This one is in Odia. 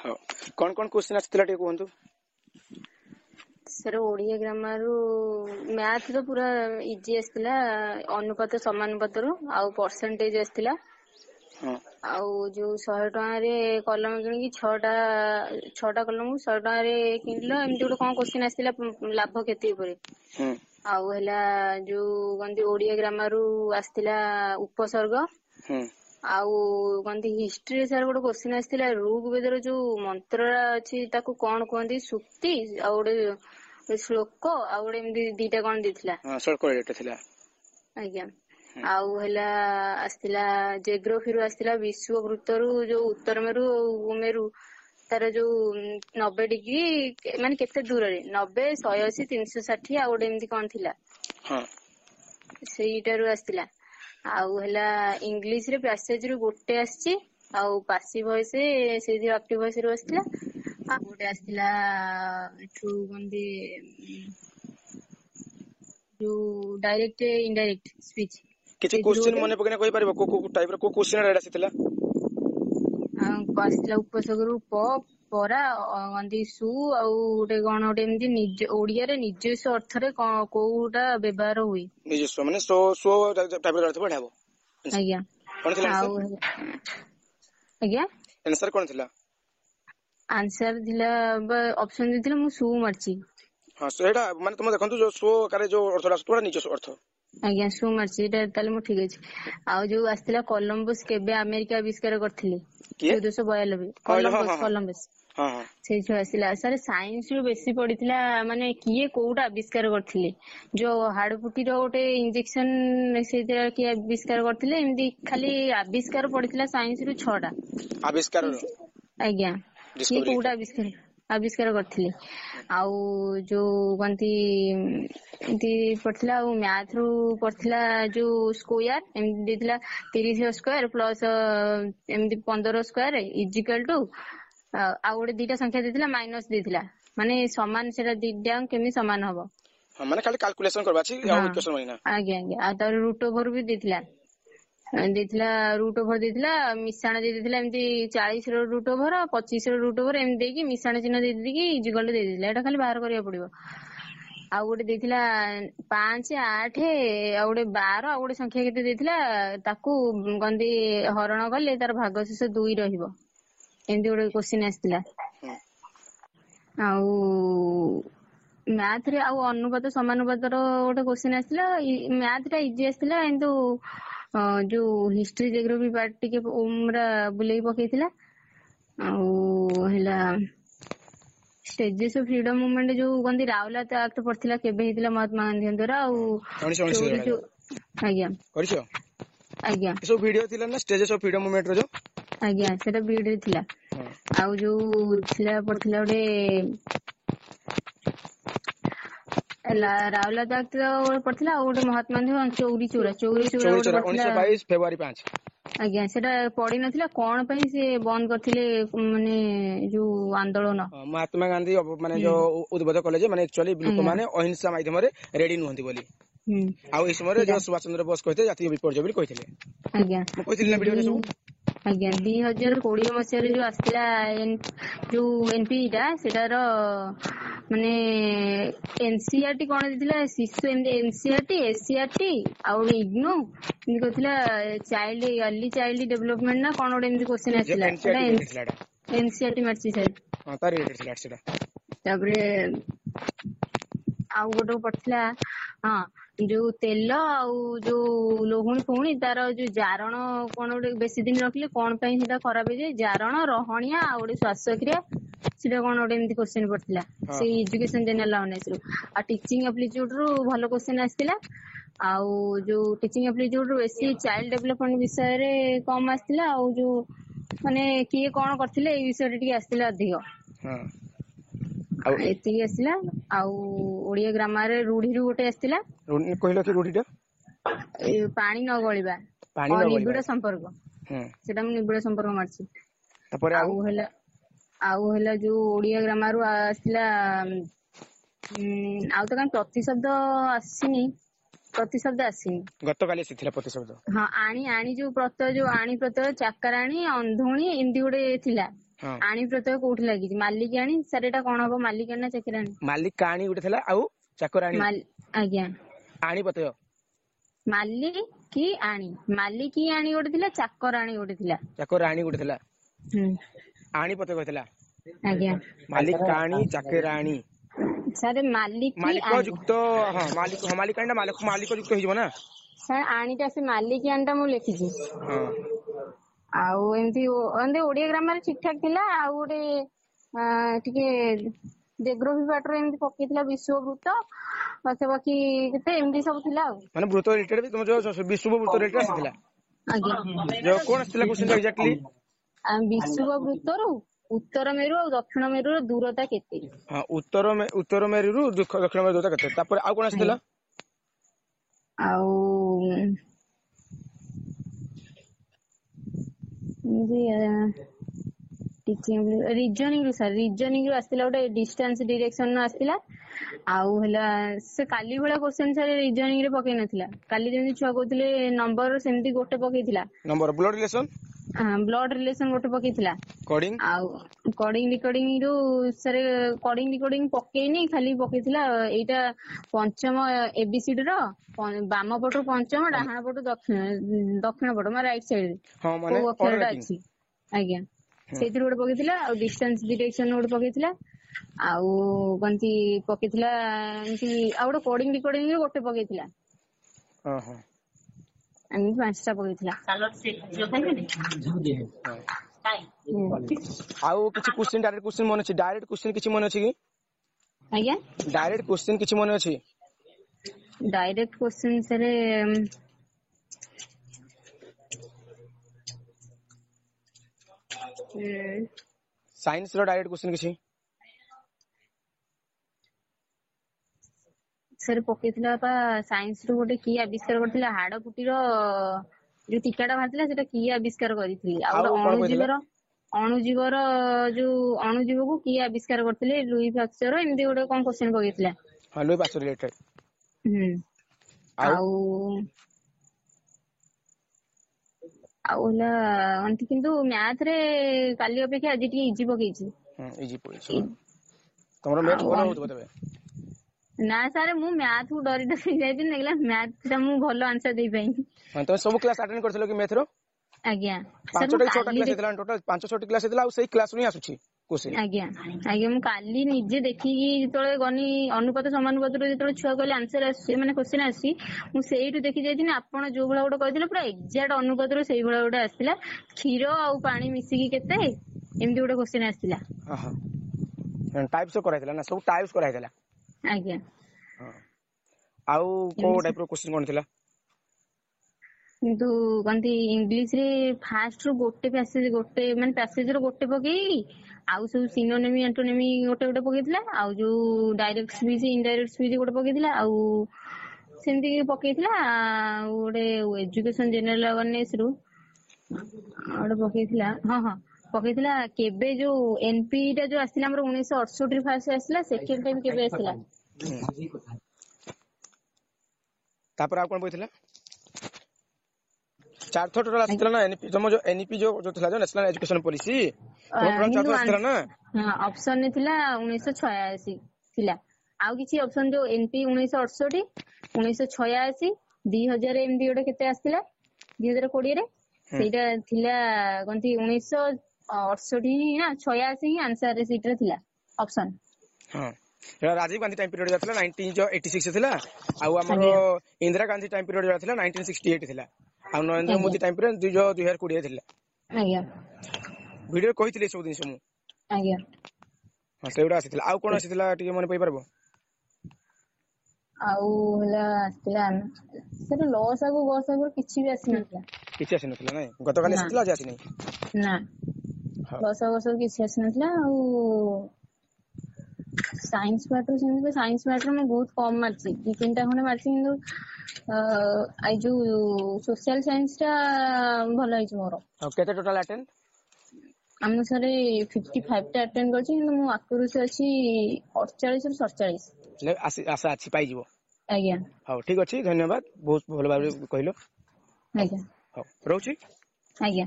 हाँ कौन कौन क्वेश्चन आसला टे कहतु सर ओडिया ग्रामर मैथ तो पूरा इजी आसला अनुपात समानुपात आउ परसेंटेज आसला हाँ आउ जो 100 टंका कलम कि छटा कलम 100 टंका किनल एमती गोटे कौन क्वेश्चन आसला लाभ क्षति आउ है जो कहती ओडिया ग्रामर आसला उपसर्ग आउ कहती हिस्ट्री सर गोटे क्वेश्चन आसला ऋग्वेदर जो मंत्र अच्छी ताकू कौन कहती सुक्ति आउ गोटे श्लोक आउ गोटे एमती दीटा कौन देथिला आज्ञा आउ है आसला जेग्रोफी आसला विश्ववृत्त जो उत्तर मेरु तार जो 90 डिग्री माने केते दूर रे 90 180 360 आउ गोटे एमती कौन थिला सेटारू आसला आउ है इंग्लिश रे पैसेज रू गोटे आसी आउ पासिव वॉइस से एक्टिव वॉइस रू आसला आ गोटे आसला एठू गंदी जो डायरेक्ट इनडायरेक्ट स्पीच किछि क्वेश्चन मने पकने कहि परबो को टाइप रो को क्वेश्चन रेड आसीतला आसला उपसर्गरू परा गंदी सु आउ गोटे कौन गोटे एमती निज ओडिया रे निजस्व अर्थ रे कोउटा व्यवहार हुई निजस्व माने सो सो टाइप रो अर्थ पढाबो आज्ञा कोन थिला आज्ञा आंसर कोन थिला आंसर दिला ऑप्शन दिला मु सु मारची हां सेटा माने तुम देखंतु जो सो करे जो अर्थ रास्तोडा निजस्व अर्थ आज्ञा सु मारची एटा ताले मु ठीक अछि आउ जो आस्तिला कोलंबस केबे अमेरिका आविष्कार करथिले 1492 कोलंबस हां हां से जो आसिला सर साइंस रो बेसी पडिथिला माने किए कोउटा आविष्कार करथिले जो हाडपुटी रो गोटे इंजेक्शन से कि आविष्कार करथिले एमदी खाली आविष्कार पडिथिला साइंस रो 6टा आविष्कार आज्ञा किए कोउटा आविष्कार करथिले आउ जो गंती एमती पड़थिला आ मैथ रू पड़थिला जो स्क्वायर एमती देथिला 30 स्क्वायर प्लस एमती 15 स्क्वायर इक्वल टू आ गोटे दीटा संख्या देथिला माइनस देथिला माने समान सेटा दीटा केमी समान हबो हां माने खाली कैलकुलेशन करबा छी या इक्वेशन माइना आज्ञा आज्ञा आ तार रूट ओवर भी देथिला रूट ओवर देथिला मिसाण देथिला एमती 40 रो रूट ओवर 25 रो रूट ओवर एमती देकी मिसाण चिन्ह दे देकी इक्वल दे देथिला एटा खाली बाहर करिया पड़िबो आउ गोटे देथिला 5 8 आ गोटे 12 आ गोटे संख्या केते देथिला ताकू गंदी हरण गले तार भागशेष 2 रहिबो एमती गोटे क्वेश्चन आस्तिला आउ मैथ रे आउ अनुपात समानुपात रो गोटे क्वेश्चन आस्तिला मैथ टा इजी आस्तिला किंतु जो हिस्ट्री जियोग्राफी पार्ट टिके उमरा बुलेई पकेइथिला आउ हैला स्टेजेस ऑफ फ्रीडम मूवमेंट जो गंदी रावलाता एक्ट पड़थिला केबे हितला महात्मा गांधी द्वारा आउ आज्ञा करछो आज्ञा सो वीडियो थिला ना स्टेजेस ऑफ फ्रीडम मूवमेंट रो जो आज्ञा सेटा वीडियो थिला आउ जो थिला पड़थिला ओडे रावलाता एक्ट पड़थिला आ ओडे महात्मा गांधी चौरी चोरा 1922 फेब्रुआरी 5 आज्ञा सेटा पड़ी नथिला कोन पई से बंद करथिले माने जो आंदोलन महात्मा गांधी माने जो उद्बोध कले जे माने एक्चुअली लोक माने अहिंसा माध्यम रे रेडी नहंती बोली आउ इस समय जो सुभाष चंद्र बोस कहते जातीय विपर्जय बोली कहिथिले आज्ञा मु कहिथिले ना वीडियो रे सब आज्ञा 2020 मसिया रे जो आस्तिला जो एनपी टा सेटार माने एनसीईआरटी कोन दिथिला शिशु एनसीईआरटी एससीईआरटी आउ इग्नो इन कहथिला चाइल्ड अर्ली चाइल्ड डेवलपमेंट ना कोन ओडे एमती क्वेश्चन आस्तिला एनसीईआरटी मारची साइड हां तार रिलेटेड थिला सेटा ताबरे आउ गोटो पड़थिला हां जो तेल आउ जो लोहुणी फुणी तार जो जारण कोन गोटे बेसी दिन रखले कोन पई सेटा खराब हे जे जारण रहणिया आ गोटे श्वासक्रिया सेटा कोन गोटे एमती क्वेश्चन पड़थिला से एजुकेशन जनरल अवेयरनेस रो आ टीचिंग एप्टीट्यूड रो भलो क्वेश्चन आस्तिला आउ जो टीचिंग एप्टीट्यूड रो बेसी चाइल्ड डेवलपमेंट विषय रे कम आस्तिला आउ जो माने किए कोन करथिले ए विषय रे टिके आस्तिला अधिक हां एति आस्तिला आउ ओडिया ग्रामर रे रूढी रू गोटे आस्तिला कहिलो कि रूढीटा पानी न गळिबा निबिड़ संपर्क सेटा मु निबिड़ संपर्क मारछि तापर आउ हैला जो ओडिया ग्रामर रू आस्तिला आउ तो कान प्रतिशब्द आसीनी प्रतिशब्द आसीनी गत काली सिथिला प्रतिशब्द हां आणी जो प्रत्यय जो आणी प्रत्यय चाकराणी अंधुणी एंदी गोटे थिला ଆଣି ପ୍ରତ୍ୟୟ କୋଉଠି ଲାଗିଛି? ମାଲିକାଣୀ ସାର୍, ଏଟା କଣ ହବ? ମାଲିକାଣୀ ନା ଚାକିରାଣୀ? ମାଲିକାଣୀ ଗୋଟେ ଥିଲା, ଆଉ ଚାକରାଣୀ। ଆଜ୍ଞା। ଆଣି ପ୍ରତ୍ୟୟ। ମାଲିକି ଆଣି, ମାଲିକି ଆଣି ଗୋଟେ ଥିଲା, ଚାକରାଣୀ ଗୋଟେ ଥିଲା। ଚାକରାଣୀ ଗୋଟେ ଥିଲା। ଆଣି ପ୍ରତ୍ୟୟ କହିଥିଲା। ଆଜ୍ଞା। ମାଲିକାଣୀ ଚାକରାଣୀ। ସାର୍ ମାଲିକି ମାଲିକ ଆଣି। ଯୁକ୍ତ, ହଁ ମାଲିକାଣୀ ଟା ମାଲିକ ଯୁକ୍ତ ହେଇଯିବ ନା। ସାର୍ ଆଣିଟା, ସେ ମାଲିକି ଆଣିଟା ମୁଁ ଲେଖିଛି। ହଁ। ଆଉ ଏମିତି ଓଡିଆ ଗ୍ରାମାର ଠିକ ଠାକ ଥିଲା। ଆଉ ଗୋଟେ ଟିକେ ଜେଗ୍ରୋଫି ପାର୍ଟରେ ଏମିତି ପକେଇଥିଲା ବିଶ୍ୱବୃତ୍ତ, ପାଖାପାଖି କେତେ ଏମିତି ସବୁ ଥିଲା ଆଉ। ମାନେ ବୃତ୍ତ ରିଲେଟେଡ ତମ ଯୋଉ ବିଶ୍ୱବୃତ୍ତ ରିଲେଟେଡ ଆସିଥିଲା। ଆଜ୍ଞା। ଯୋଉ କଣ ଆସିଥିଲା କ୍ୱେଶ୍ଚନ ଟା ଏକ୍ସାକ୍ଟଲି? ବିଶ୍ୱବୃତ୍ତରୁ ଉତ୍ତର ମେରୁ ଆଉ ଦକ୍ଷିଣ ମେରୁର ଦୂରତା କେତେ? ହଁ, ଉତ୍ତର ମେରୁରୁ ଦକ୍ଷିଣ ମେରୁ ଦୂରତା କେତେ? ତାପରେ ଆଉ କଣ ଆସିଥିଲା? ଆଉ ରିଜନିଂ ରୁ ସାର୍, ରିଜନିଂ ରୁ ଆସିଥିଲା ଗୋଟେ ଡିଷ୍ଟାନ୍ସ ଡିରେକ୍ସନ ଆସିଥିଲା। ଆଉ ହେଲା ସେ କାଲି ଭଳିଆ କ୍ୱେଶ୍ଚନ ସାର୍ ରିଜନିଂ ରେ ପକେଇ ନଥିଲା। କାଲି ଯେମିତି ଛୁଆ କହୁଥିଲେ ନମ୍ବର, ସେମିତି ଗୋଟେ ପକେଇଥିଲା। Number, blood relation, blood relation ଗୋଟେ ପକେଇଥିଲା। କୋଡିଂ, ଆଉ କୋଡିଂ ରିକର୍ଡିଂ ରୁ ସାର୍ କୋଡିଂ ରିକର୍ଡିଂ ପକେଇନି, ଖାଲି ପକେଇଥିଲା ଏଇଟା ପଞ୍ଚମ ଏବିସିଡି ର ବାମ ପଟରୁ ପଞ୍ଚମ, ଡାହାଣ ପଟୁ ଦକ୍ଷିଣ ପଟ, ମାନେ ରାଇଟ ସାଇଡ ହଁ ମାନେ କୋଉ ଅର୍ଡର ଅକ୍ଷରଟା ରାଙ୍କିଂ। ଅଛି। ଆଜ୍ଞା। ସେଇଥିରୁ ଗୋଟେ ପକେଇଥିଲା। ଆଉ ଡିଷ୍ଟାନ୍ସ ଡିରେକ୍ସନ ଗୋଟେ ପକେଇଥିଲା। ଆଉ କଣତି ପକେଇଥିଲା ଏମିତି, ଆଉ ଗୋଟେ କୋଡିଂ ରିକର୍ଡିଂ ରୁ ଗୋଟେ ପକେଇଥିଲା। ଏମିତି 5ଟା ପକେଇଥିଲା। ଆଉ କିଛି କ୍ୱେଶ୍ଚନ, ଡାଇରେକ୍ଟ କ୍ୱେଶ୍ଚନ ମନେ ଅଛି? ଡାଇରେକ୍ଟ କ୍ୱେଶ୍ଚନ କିଛି ମନେ ଅଛି କି? ଆଜ୍ଞା। ଡାଇରେକ୍ଟ କ୍ୱେଶ୍ଚନ କିଛି ମନେ ଅଛି? ଡାଇରେକ୍ଟ କ୍ୱେଶ୍ଚନ ସାର୍ ସାଇନ୍ସ ର ଡାଇରେକ୍ଟ କ୍ୱେଶ୍ଚନ କିଛି? ସାର୍ ପକେଇଥିଲା ବା ସାଇନ୍ସ ରୁ ଗୋଟେ କିଏ ଆବିଷ୍କାର କରିଥିଲା? ହାଡଫୁଟିର ଯୋଉ ଟୀକାଟା ବାହାରିଥିଲା, ସେଟା କିଏ ଆବିଷ୍କାର କରିଥିଲେ? ଆଉ ଗୋଟେ କଣ କହିଥିଲା? ଅଣୁଜୀବର ଯୋଉ ଅଣୁଜୀବକୁ କିଏ ଆବିଷ୍କାର କରିଥିଲେ? ଲୁଇ ପାଶ୍ଚର, ଏମିତି ଗୋଟେ କଣ କ୍ୱେଶ୍ଚନ ପକେଇଥିଲା। ହଁ, ଲୁଇ ପାଶ୍ଚର ରିଲେଟେଡ। ଆଉ ହେଲା କିନ୍ତୁ ମ୍ୟାଥ ରେ କାଲି ଅପେକ୍ଷା ଆଜି ଟିକେ ଇଜି ପକେଇଛି। ଇଜି ପକେଇଛ। ତମର ମ୍ୟାଥ ଭଲ ହଉଥିବ ତେବେ? ନା ସାର୍, ମୁଁ ମ୍ୟାଥ କୁ ଡରି ଯାଇଥିଲି, ଦେଖିଲା ମ୍ୟାଥ ଟା ମୁଁ ଭଲ ଆନ୍ସର ଦେଇପାରିନି। ତମେ ସବୁ କ୍ଲାସ ଆଟେଣ୍ଡ କରିଥିଲ କି ମ୍ୟାଥ ର? ଆଜ୍ଞା। 5ଟା କି 6ଟା କ୍ଲାସ ହେଇଥିଲା ଟୋଟାଲ? 5-6ଟି କ୍ଲାସ ହେଇଥିଲା, ଆଉ ସେଇ କ୍ଲାସ ରୁ ହିଁ ଆସୁଛି କ୍ୱେଶ୍ଚନ। ଆଜ୍ଞା। ମୁଁ କାଲି ନିଜେ ଦେଖିକି ଯେତେବେଳେ ଗନି, ଅନୁପାତ ସମାନୁପାତରୁ ଯେତେବେଳେ ଛୁଆ କହିଲେ ଆନ୍ସର ଆସୁଛି, ମାନେ କ୍ୱେଶ୍ଚନ ଆସୁଛି, ମୁଁ ସେଇଠୁ ଦେଖି ଯାଇଥିଲି। ଆପଣ ଯୋଉ ଭଳିଆ ଗୋଟେ କହିଥିଲେ, ପୁରା ଏକ୍ସାକ୍ଟ ଅନୁପାତରୁ ସେଇଭଳିଆ ଗୋଟେ ଆସିଥିଲା। କ୍ଷୀର ଆଉ ପାଣି ମିଶିକି କେତେ, ଏମିତି ଗୋଟେ କ୍ୱେଶ୍ଚନ ଆସିଥିଲା। ଟାଇପ୍ସ କରାହେଇଥିଲା ନା? ସବୁ ଟାଇପ୍ସ କରାହେଇଥିଲା। ଆଜ୍ଞା। ଆଉ କୋଉ ଟାଇପ ର କ୍ୱେଶ୍ଚନ କଣ ଥିଲା? କିନ୍ତୁ କହନ୍ତି ଇଂଲିଶ ରେ ଫାଷ୍ଟ ରୁ ଗୋଟେ ପ୍ୟାସେଜ ର ଗୋଟେ ପକେଇକି, ଆଉ ସବୁ ସିନୋନିମି ଆଣ୍ଟୋନିମି ଗୋଟେ ପକେଇଥିଲା। ଆଉ ଯୋଉ ଡାଇରେକ୍ଟ ସ୍ପିଚ, ଇନଡାଇରେକ୍ଟ ସ୍ପିଚ ଗୋଟେ ପକେଇଥିଲା। ଆଉ ସେମିତି ପକେଇଥିଲା। ଆଉ ଗୋଟେ ଏଜୁକେସନ ଜେନେରାଲ ଆୱାରନେସ ରୁ ଗୋଟେ ପକେଇଥିଲା। ପକେଇଥିଲା କେବେ ଯୋଉ ଏନପି ଟା ଯୋଉ ଆସିଥିଲା ଆମର 1968 ରେ ଫାଷ୍ଟ ଆସିଥିଲା, ସେକେଣ୍ଡ ଟାଇମ କେବେ ଆସିଥିଲା? ତାପରେ ଆଉ କଣ ପକେଇଥିଲା? 4 ଥର ଟୋଟାଲ ଆସିଥିଲା ନା? ତମ ଯୋଉ ଏନପି ଯୋଉ ଥିଲା, ଯୋଉ ନ୍ୟାସନାଲ ଏଜୁକେସନ ପଲିସି, ତମ ଟୋଟାଲ 4 ଥର ଆସିଥିଲା ନା? ଅପସନ ରେ ଥିଲା 1986 ଥିଲା। ଆଉ କିଛି ଅପସନ ଯୋଉ ଏନପି 1968, 1986, 2000 ଏମିତି ଗୋଟେ କେତେ ଆସିଥିଲା 2020 ରେ, ସେଇଟା ଥିଲା କଣତି 1968 ନା 86 ହିଁ ଆନ୍ସର ରେ ସେଇଟା ଥିଲା option. Rajiv Gandhi time period ଥିଲା 1986 ଥିଲା। ଆଉ ଆମର ଆଜ୍ଞା ଇନ୍ଦିରା ଗାନ୍ଧୀ ଟାଇମ ପିରିୟଡ ଥିଲା 1968 ଥିଲା। ଆଉ ନରେନ୍ଦ୍ର ଆଜ୍ଞା ମୋଦି ଟାଇମ ପିରିୟଡ 2020 ଥିଲା। ଆଜ୍ଞା ଭିଡିଓ କହିଥିଲି ଏ ସବୁ ଜିନିଷ ମୁଁ। ଆଜ୍ଞା। ସେଇଗୁଡା ଆସିଥିଲା। ଆଉ କଣ ଆସିଥିଲା ଟିକେ ମନେ ପଇପାରିବ? ଆଉ ହେଲା ଆସିଥିଲା ସେଟା ଲସାଗୁ ଗସାଗୁ କିଛି ବି ଆସିନଥିଲା। କିଛି ଆସିନଥିଲା ନାଇଁ? ଗତକାଲି ନା ଆସିଥିଲା, ଆଜି ଆସିନି। ନା ଲସାଗୁ ଗସାଗୁ କିଛି ଆସିନଥିଲା। ଆଉ ସାଇନ୍ସ ପାର୍ଟ ସେମିତି, ସାଇନ୍ସ ପାର୍ଟରେ ମୁଁ ବହୁତ କମ ମାରିଛି, 2-3ଟା ଖଣ୍ଡେ ମାରିଛି। କିନ୍ତୁ ଏଇ ଯୋଉ ସୋସିଆଲ ସାଇନ୍ସ ଟା ଭଲ ହେଇଛି ମୋର। କେତେ ଟୋଟାଲ ଆଟେଣ୍ଡ? ଆମ ସାର୍ 55ଟା ଆଟେଣ୍ଡ କରିଛି, କିନ୍ତୁ ମୁଁ ଆକୁରେସି ଅଛି 48 ରୁ 47। ଆଶା ଅଛି ପାଇଯିବ। ଆଜ୍ଞା। ହଉ ଠିକ ଅଛି, ଧନ୍ୟବାଦ, ବହୁତ ଭଲ ଭାବରେ କହିଲ। ଆଜ୍ଞା। ହଉ ରହୁଛି। ଆଜ୍ଞା।